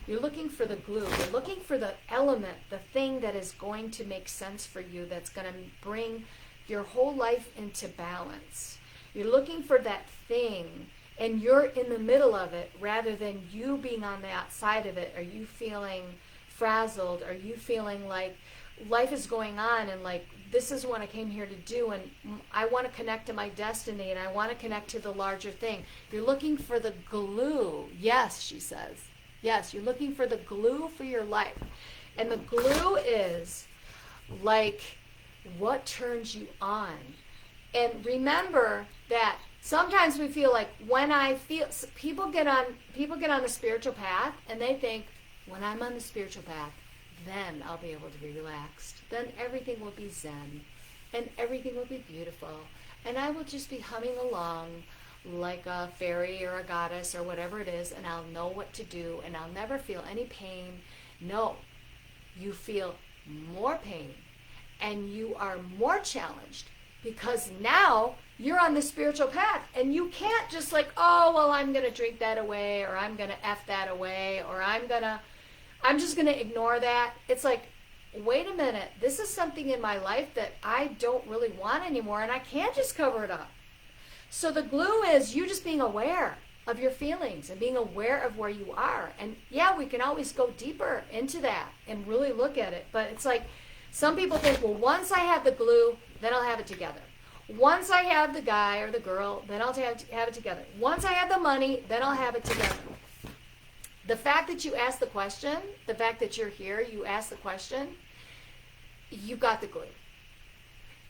You're looking for the glue. You're looking for the element, the thing that is going to make sense for you, that's going to bring your whole life into balance. You're looking for that thing, and you're in the middle of it rather than you being on the outside of it. Are you feeling frazzled? Are you feeling like life is going on and like, this is what I came here to do, and I want to connect to my destiny, and I want to connect to the larger thing? You're looking for the glue. Yes, she says. Yes, you're looking for the glue for your life. And the glue is like what turns you on. And remember that sometimes we feel like, when I feel, people get on the spiritual path and they think, when I'm on the spiritual path, then I'll be able to be relaxed. Then everything will be zen and everything will be beautiful. And I will just be humming along like a fairy or a goddess or whatever it is, and I'll know what to do and I'll never feel any pain. No, you feel more pain and you are more challenged, because now you're on the spiritual path and you can't just like, oh, well, I'm going to drink that away, or I'm going to F that away, or I'm just going to ignore that. It's like, wait a minute, this is something in my life that I don't really want anymore, and I can't just cover it up. So the glue is you just being aware of your feelings and being aware of where you are. And yeah, we can always go deeper into that and really look at it. But it's like, some people think, well, once I have the glue, then I'll have it together. Once I have the guy or the girl, then I'll have it together. Once I have the money, then I'll have it together. The fact that you asked the question, the fact that you're here, you asked the question, you got the glue.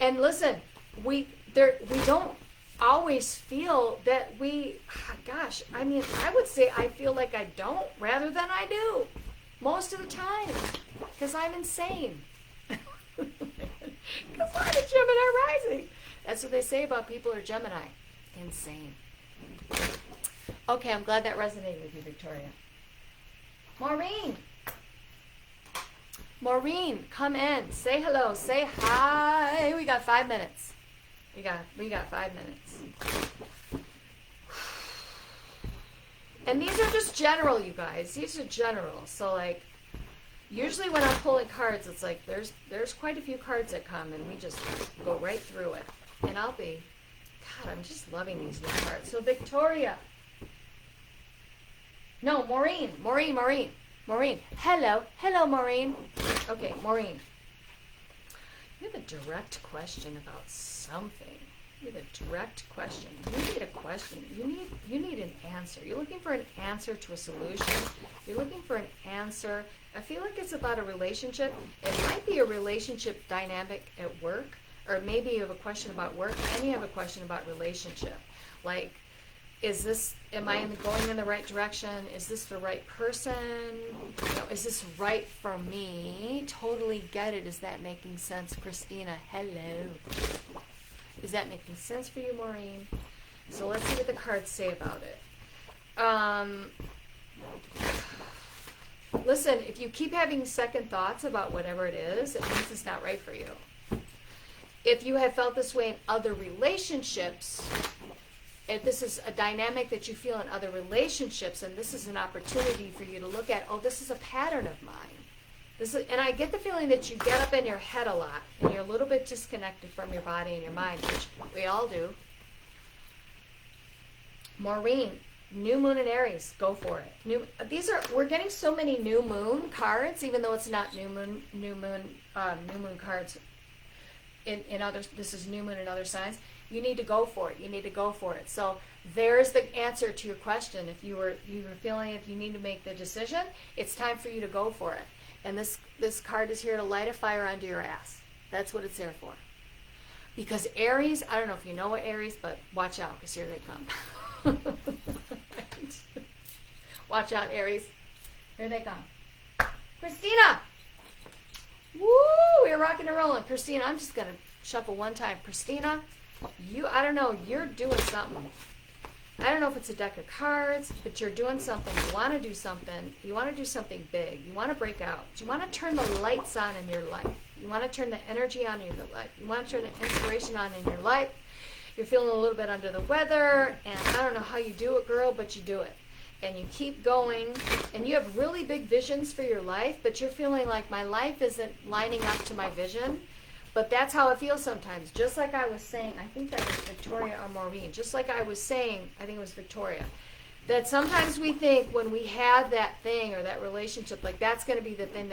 And listen, we don't always feel that gosh, I mean, I would say I feel like I don't rather than I do most of the time, because I'm insane. Because I'm a Gemini rising. That's what they say about people who are Gemini. Insane. Okay, I'm glad that resonated with you, Victoria. Maureen, come in. Say hello. Say hi. We got 5 minutes. We got 5 minutes. And these are just general, you guys. These are general. So like, usually when I'm pulling cards, it's like there's quite a few cards that come, and we just go right through it. And God, I'm just loving these new cards. So Victoria. No, Maureen. Hello, Maureen. Okay, Maureen. You have a direct question about something. You have a direct question. You need a question. You need an answer. You're looking for an answer to a solution. You're looking for an answer. I feel like it's about a relationship. It might be a relationship dynamic at work, or maybe you have a question about work and you have a question about relationship. Like, am I going in the right direction? Is this the right person? Is this right for me? Totally get it. Is that making sense, Christina? Hello. Is that making sense for you, Maureen? So let's see what the cards say about it. Listen, if you keep having second thoughts about whatever it is, it means it's not right for you. If you have felt this way in other relationships, if this is a dynamic that you feel in other relationships, and this is an opportunity for you to look at, this is a pattern of mine. And I get the feeling that you get up in your head a lot, and you're a little bit disconnected from your body and your mind, which we all do. Maureen, new moon in Aries, go for it. We're getting so many new moon cards, even though it's not new moon cards in others. This is new moon in other signs. You need to go for it. So there's the answer to your question. If you were feeling if you need to make the decision, it's time for you to go for it. And this card is here to light a fire under your ass. That's what it's there for. Because Aries, I don't know if you know what Aries, but watch out, because here they come. Watch out, Aries. Here they come. Christina! Woo! We're rocking and rolling. Christina, I'm just going to shuffle one time. Christina, I don't know, you're doing something. I don't know if it's a deck of cards, but you're doing something. You want to do something. You want to do something big. You want to break out. You want to turn the lights on in your life. You want to turn the energy on in your life. You want to turn the inspiration on in your life. You're feeling a little bit under the weather, and I don't know how you do it, girl, but you do it. And you keep going, and you have really big visions for your life, but you're feeling like my life isn't lining up to my vision. But that's how it feels sometimes. Just like I was saying, I think that was Victoria or Maureen. Just like I was saying, I think it was Victoria, that sometimes we think when we have that thing or that relationship, like that's going to be the thing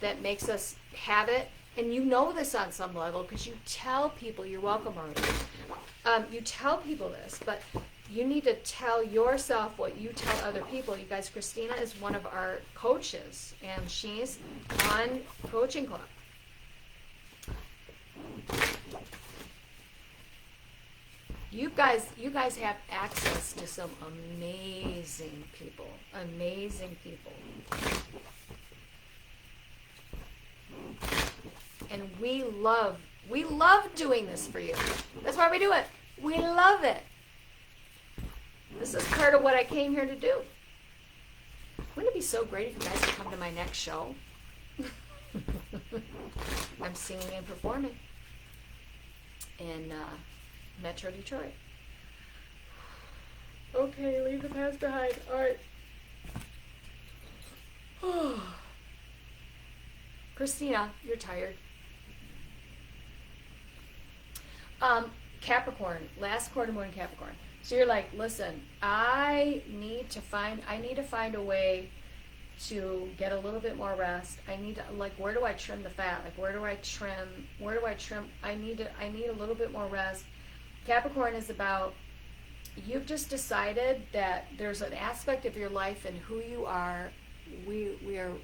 that makes us have it. And you know this on some level because you tell people, you're welcome, Maureen. You tell people this, but you need to tell yourself what you tell other people. You guys, Christina is one of our coaches, and she's on Coaching Club. You guys have access to some amazing people. And we love doing this for you. That's why we do it. We love it. This is part of what I came here to do. Wouldn't it be so great if you guys could come to my next show? I'm singing and performing in Metro Detroit. Okay, leave the past behind. All right. Christina, you're tired. Capricorn, last quarter moon Capricorn. So you're like, listen, I need to find a way to get a little bit more rest. I need to, like, where do I trim the fat? Like, where do I trim? I need a little bit more rest. Capricorn is about, you've just decided that there's an aspect of your life and who you are. We are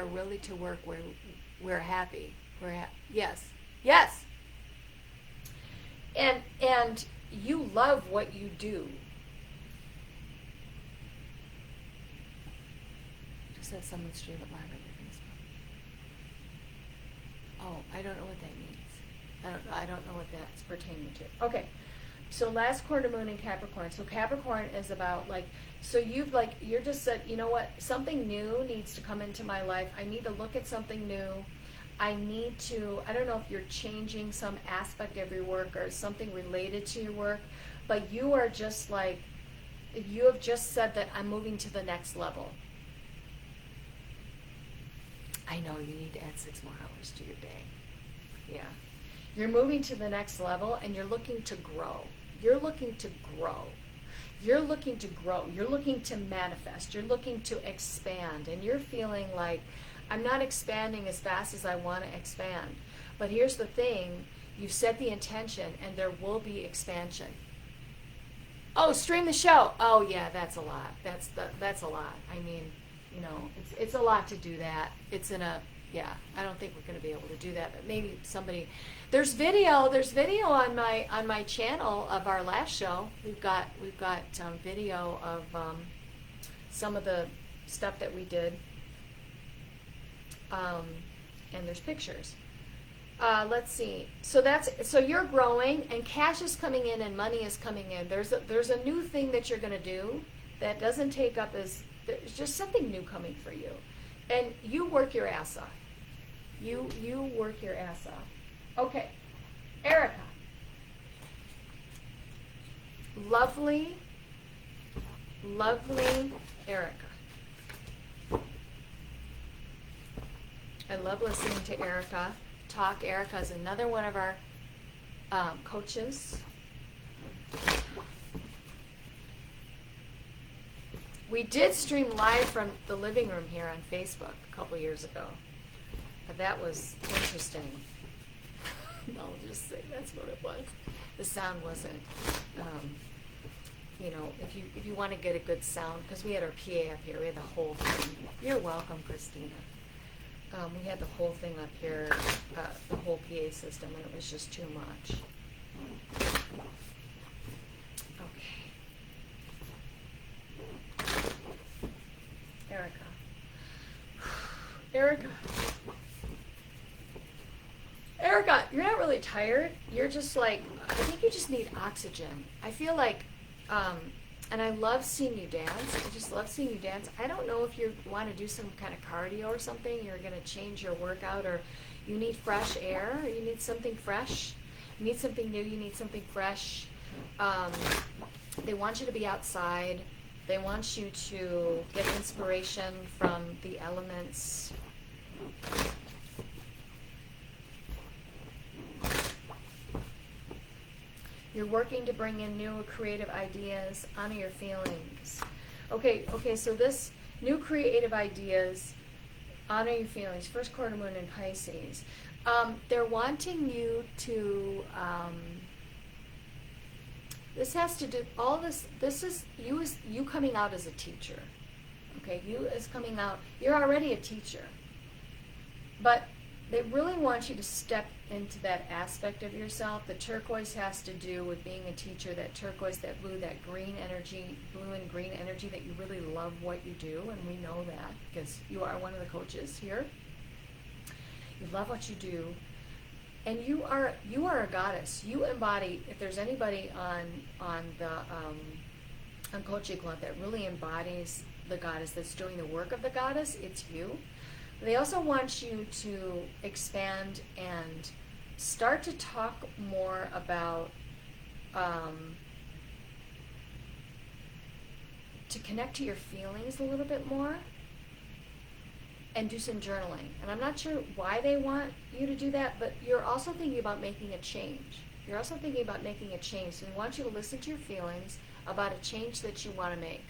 really to work where we're happy. Yes. And you love what you do. Just said someone's stream at live on Facebook. Oh, I don't know what that means. I don't know what that's pertaining to. Okay. So last quarter moon in Capricorn. So Capricorn is about you're just said, you know what, something new needs to come into my life. I need to look at something new. I need to, I don't know if you're changing some aspect of your work or something related to your work, but you are just like, you have just said that I'm moving to the next level. I know you need to add 6 more hours to your day. Yeah. You're moving to the next level and you're looking to grow. You're looking to grow. You're looking to grow. You're looking to manifest. You're looking to expand. And you're feeling like, I'm not expanding as fast as I want to expand. But here's the thing. You've set the intention and there will be expansion. Oh, stream the show. Oh, yeah, that's a lot. That's a lot. I mean, you know, it's a lot to do that. It's in a, yeah, I don't think we're going to be able to do that, but maybe somebody, there's video on my channel of our last show. We've got video of some of the stuff that we did, and there's pictures. Let's see. So you're growing, and cash is coming in, and money is coming in. There's a new thing that you're going to do that doesn't take up as, there's just something new coming for you, and you work your ass off. You work your ass off. Okay, Erica. Lovely Erica. I love listening to Erica talk. Erica is another one of our coaches. We did stream live from the living room here on Facebook a couple years ago. But that was interesting. I'll just say that's what it was. The sound wasn't, you know, if you want to get a good sound, because we had our PA up here, we had the whole thing. You're welcome, Christina. We had the whole thing up here, the whole PA system, and it was just too much. Okay. Erica, you're not really tired. You're just like, I think you just need oxygen. I feel like, and I love seeing you dance. I just love seeing you dance. I don't know if you want to do some kind of cardio or something. You're going to change your workout, or you need fresh air. Or you need something fresh. You need something new. You need something fresh. They want you to be outside. They want you to get inspiration from the elements. You're working to bring in new creative ideas. Honor your feelings. Okay, so this new creative ideas, honor your feelings. First quarter moon in Pisces. They're wanting you to, this has to do, all this is you coming out as a teacher. Okay, you as coming out, you're already a teacher. But they really want you to step into that aspect of yourself. The turquoise has to do with being a teacher, that turquoise, that blue, that green energy, blue and green energy, that you really love what you do, and we know that because you are one of the coaches here. You love what you do, and you are a goddess. You embody, if there's anybody on Coaching Club that really embodies the goddess, that's doing the work of the goddess, it's you. They also want you to expand and start to talk more about, to connect to your feelings a little bit more and do some journaling. And I'm not sure why they want you to do that, but you're also thinking about making a change. You're also thinking about making a change. So they want you to listen to your feelings about a change that you want to make.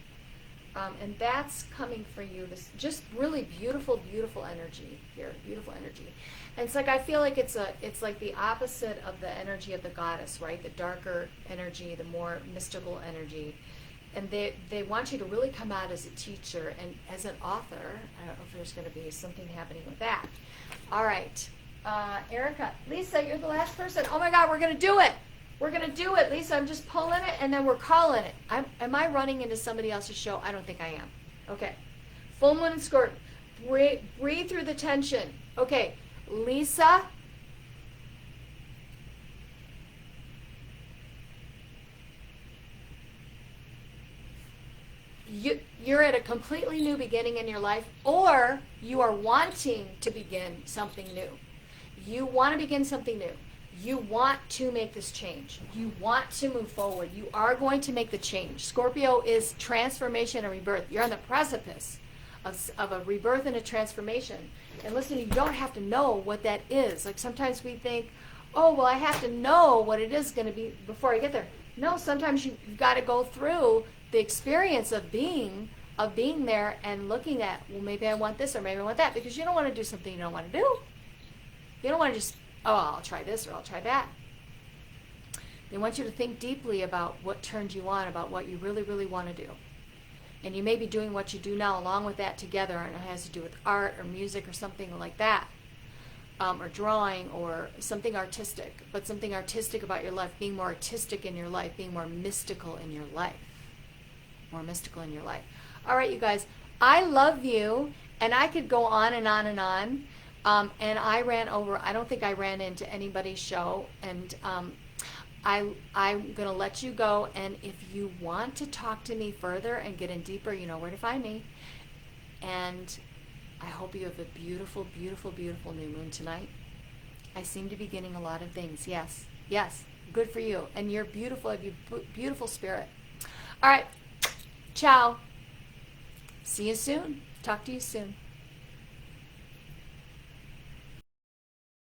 And that's coming for you, this just really beautiful, beautiful energy here, beautiful energy. And it's like, I feel like it's like the opposite of the energy of the goddess, right? The darker energy, the more mystical energy. And they want you to really come out as a teacher and as an author. I don't know if there's going to be something happening with that. All right. Erica, Lisa, you're the last person. Oh my God, we're going to do it. We're going to do it, Lisa. I'm just pulling it, and then we're calling it. Am I running into somebody else's show? I don't think I am. Okay. Full moon and Scorpio. Breathe through the tension. Okay. Lisa. You're at a completely new beginning in your life, or you are wanting to begin something new. You want to begin something new. You want to make this change. You want to move forward. You are going to make the change. Scorpio is transformation and rebirth. You're on the precipice of a rebirth and a transformation. And listen, you don't have to know what that is. Like sometimes we think, oh, well, I have to know what it is going to be before I get there. No, sometimes you've got to go through the experience of being there and looking at, well, maybe I want this or maybe I want that, because you don't want to do something you don't want to do. You don't want to just, oh, I'll try this or I'll try that. They want you to think deeply about what turns you on, about what you really, really want to do. And you may be doing what you do now along with that together, and it has to do with art or music or something like that, or drawing or something artistic, but something artistic about your life, being more artistic in your life, being more mystical in your life. More mystical in your life. All right, you guys, I love you, and I could go on and on and on. And I ran over, I don't think I ran into anybody's show, and I'm going to let you go, and if you want to talk to me further and get in deeper, you know where to find me. And I hope you have a beautiful, beautiful, beautiful new moon tonight. I seem to be getting a lot of things. Yes, yes, good for you. And you're beautiful, you have beautiful spirit. All right, ciao. See you soon. Talk to you soon.